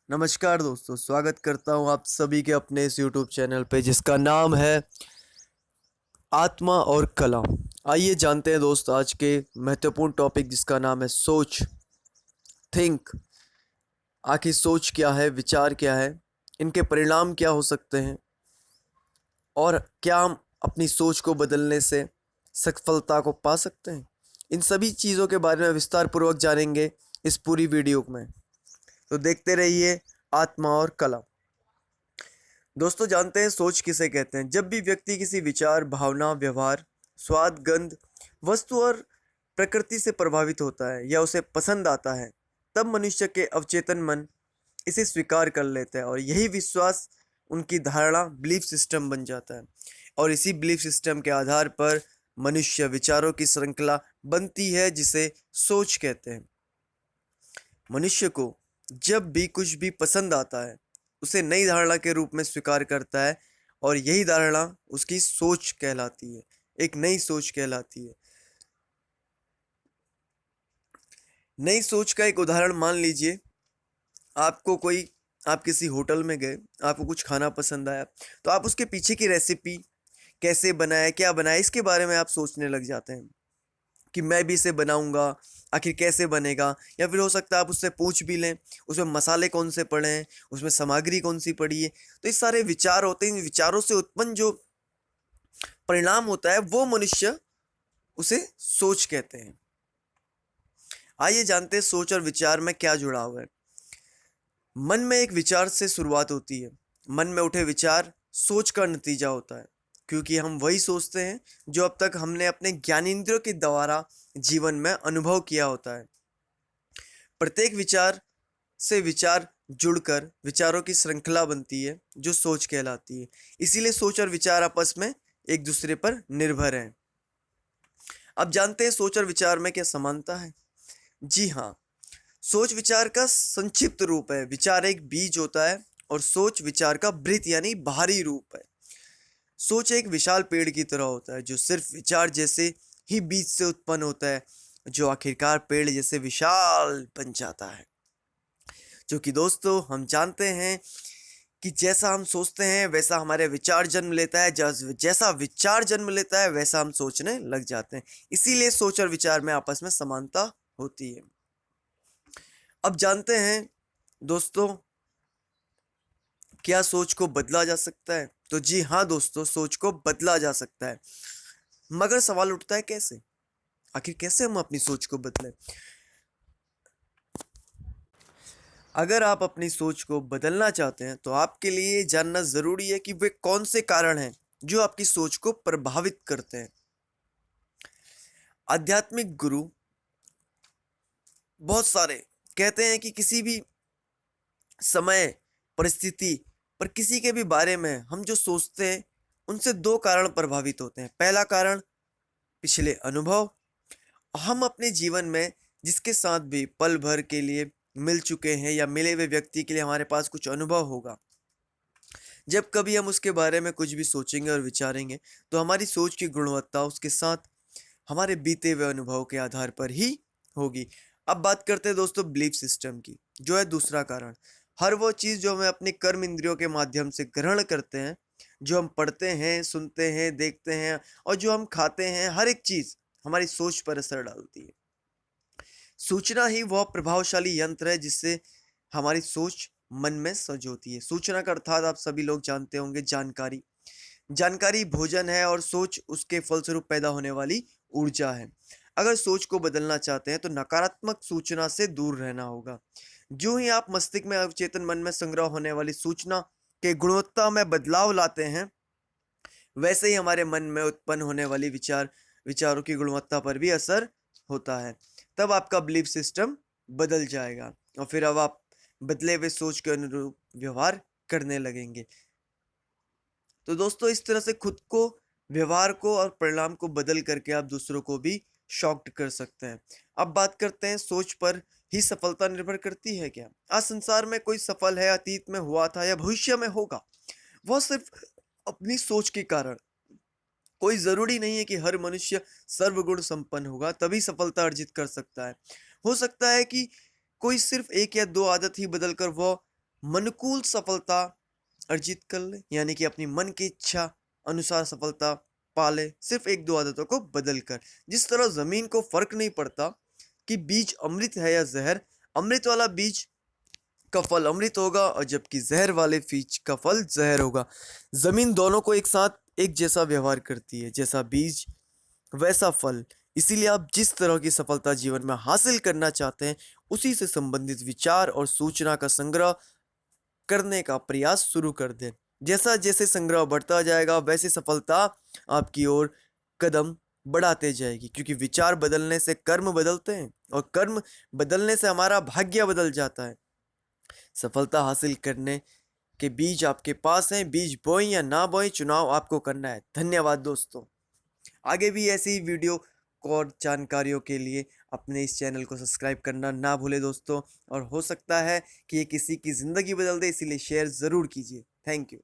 नमस्कार दोस्तों, स्वागत करता हूँ आप सभी के अपने इस यूट्यूब चैनल पे जिसका नाम है आत्मा और कला। आइए जानते हैं दोस्त आज के महत्वपूर्ण टॉपिक जिसका नाम है सोच, थिंक। आखिर सोच क्या है, विचार क्या है, इनके परिणाम क्या हो सकते हैं और क्या हम अपनी सोच को बदलने से सफलता को पा सकते हैं। इन सभी चीज़ों के बारे में विस्तार पूर्वक जानेंगे इस पूरी वीडियो में। तो देखते रहिए आत्मा और कला। दोस्तों, जानते हैं सोच किसे कहते हैं। जब भी व्यक्ति किसी विचार, भावना, व्यवहार, स्वाद, गंध, वस्तु और प्रकृति से प्रभावित होता है या उसे पसंद आता है, तब मनुष्य के अवचेतन मन इसे स्वीकार कर लेता है और यही विश्वास उनकी धारणा, बिलीफ सिस्टम बन जाता है। और इसी बिलीफ सिस्टम के आधार पर मनुष्य विचारों की श्रृंखला बनती है जिसे सोच कहते हैं। मनुष्य को जब भी कुछ भी पसंद आता है उसे नई धारणा के रूप में स्वीकार करता है और यही धारणा उसकी सोच कहलाती है, एक नई सोच कहलाती है। नई सोच का एक उदाहरण मान लीजिए, आप किसी होटल में गए, आपको कुछ खाना पसंद आया, तो आप उसके पीछे की रेसिपी कैसे बनाया, क्या बनाया, इसके बारे में आप सोचने लग जाते हैं कि मैं भी इसे बनाऊंगा, आखिर कैसे बनेगा। या फिर हो सकता है आप उससे पूछ भी लें उसमें मसाले कौन से पड़े हैं, उसमें सामग्री कौन सी पड़ी है। तो ये सारे विचार होते हैं, इन विचारों से उत्पन्न जो परिणाम होता है वो मनुष्य उसे सोच कहते हैं। आइए जानते हैं सोच और विचार में क्या जुड़ाव है। मन में एक विचार से शुरुआत होती है। मन में उठे विचार सोच का नतीजा होता है, क्योंकि हम वही सोचते हैं जो अब तक हमने अपने ज्ञानेंद्रियों के द्वारा जीवन में अनुभव किया होता है। प्रत्येक विचार से विचार जुड़कर विचारों की श्रृंखला बनती है जो सोच कहलाती है। इसीलिए सोच और विचार आपस में एक दूसरे पर निर्भर हैं। अब जानते हैं सोच और विचार में क्या समानता है। जी हाँ, सोच विचार का संक्षिप्त रूप है। विचार एक बीज होता है और सोच विचार का वृत्त यानी बाहरी रूप है। सोच एक विशाल पेड़ की तरह होता है जो सिर्फ विचार जैसे ही बीज से उत्पन्न होता है, जो आखिरकार पेड़ जैसे विशाल बन जाता है। क्योंकि दोस्तों, हम जानते हैं कि जैसा हम सोचते हैं वैसा हमारे विचार जन्म लेता है, जैसा विचार जन्म लेता है वैसा हम सोचने लग जाते हैं। इसीलिए सोच और विचार में आपस में समानता होती है। अब जानते हैं दोस्तों, क्या सोच को बदला जा सकता है? तो जी हाँ दोस्तों, सोच को बदला जा सकता है। मगर सवाल उठता है कैसे? आखिर कैसे हम अपनी सोच को बदलें? अगर आप अपनी सोच को बदलना चाहते हैं तो आपके लिए जानना जरूरी है कि वे कौन से कारण हैं जो आपकी सोच को प्रभावित करते हैं। आध्यात्मिक गुरु बहुत सारे कहते हैं कि किसी भी समय, परिस्थिति पर किसी के भी बारे में हम जो सोचते हैं उनसे दो कारण प्रभावित होते हैं। पहला कारण पिछले अनुभव। हम अपने जीवन में जिसके साथ भी पल भर के लिए मिल चुके हैं या मिले हुए व्यक्ति के लिए हमारे पास कुछ अनुभव होगा, जब कभी हम उसके बारे में कुछ भी सोचेंगे और विचारेंगे तो हमारी सोच की गुणवत्ता उसके साथ हमारे बीते हुए अनुभव के आधार पर ही होगी। अब बात करते हैं दोस्तों बिलीफ सिस्टम की, जो है दूसरा कारण। हर वो चीज़ जो हमें अपने कर्म इंद्रियों के माध्यम से ग्रहण करते हैं, जो हम पढ़ते हैं, सुनते हैं, देखते हैं और जो हम खाते हैं, हर एक चीज़ हमारी सोच पर असर डालती है। सूचना ही वह प्रभावशाली यंत्र है जिससे हमारी सोच मन में सजोती है। सूचना का अर्थात आप सभी लोग जानते होंगे, जानकारी। जानकारी भोजन है और सोच उसके फलस्वरूप पैदा होने वाली ऊर्जा है। अगर सोच को बदलना चाहते हैं तो नकारात्मक सूचना से दूर रहना होगा। जो ही आप मस्तिष्क में, अवचेतन मन में संग्रह होने वाली सूचना के गुणवत्ता में बदलाव लाते हैं, वैसे ही हमारे मन में उत्पन्न होने वाली विचारों की गुणवत्ता पर भी असर होता है। तब आपका बिलीफ सिस्टम बदल जाएगा और फिर अब आप बदले हुए सोच के अनुरूप व्यवहार करने लगेंगे। तो दोस्तों, इस तरह से खुद को, व्यवहार को और परिणाम को बदल करके आप दूसरों को भी शॉक्ड कर सकते हैं। अब बात करते हैं, सोच पर ही सफलता निर्भर करती है क्या? आज संसार में कोई सफल है, अतीत में हुआ था या भविष्य में होगा, वह सिर्फ अपनी सोच के कारण। कोई जरूरी नहीं है कि हर मनुष्य सर्वगुण संपन्न होगा तभी सफलता अर्जित कर सकता है। हो सकता है कि कोई सिर्फ एक या दो आदत ही बदलकर वह मनकूल सफलता अर्जित कर ले, यानी कि अपनी मन की इच्छा अनुसार सफलता पाले, सिर्फ एक दो आदतों को बदल कर। जिस तरह जमीन को फर्क नहीं पड़ता कि बीज अमृत है या जहर, अमृत वाला बीज का फल अमृत होगा और जबकि जहर वाले बीज का फल जहर होगा। जमीन दोनों को एक साथ एक जैसा व्यवहार करती है, जैसा बीज वैसा फल। इसीलिए आप जिस तरह की सफलता जीवन में हासिल करना चाहते हैं, उसी से संबंधित विचार और सूचना का संग्रह करने का प्रयास शुरू कर दें। जैसा जैसे संग्रह बढ़ता जाएगा, वैसे सफलता आपकी ओर कदम बढ़ाते जाएगी, क्योंकि विचार बदलने से कर्म बदलते हैं और कर्म बदलने से हमारा भाग्य बदल जाता है। सफलता हासिल करने के बीज आपके पास हैं, बीज बोएं या ना बोएं, चुनाव आपको करना है। धन्यवाद दोस्तों। आगे भी ऐसी वीडियो और जानकारियों के लिए अपने इस चैनल को सब्सक्राइब करना ना भूले दोस्तों, और हो सकता है कि ये किसी की ज़िंदगी बदल दे, इसीलिए शेयर ज़रूर कीजिए। Thank you.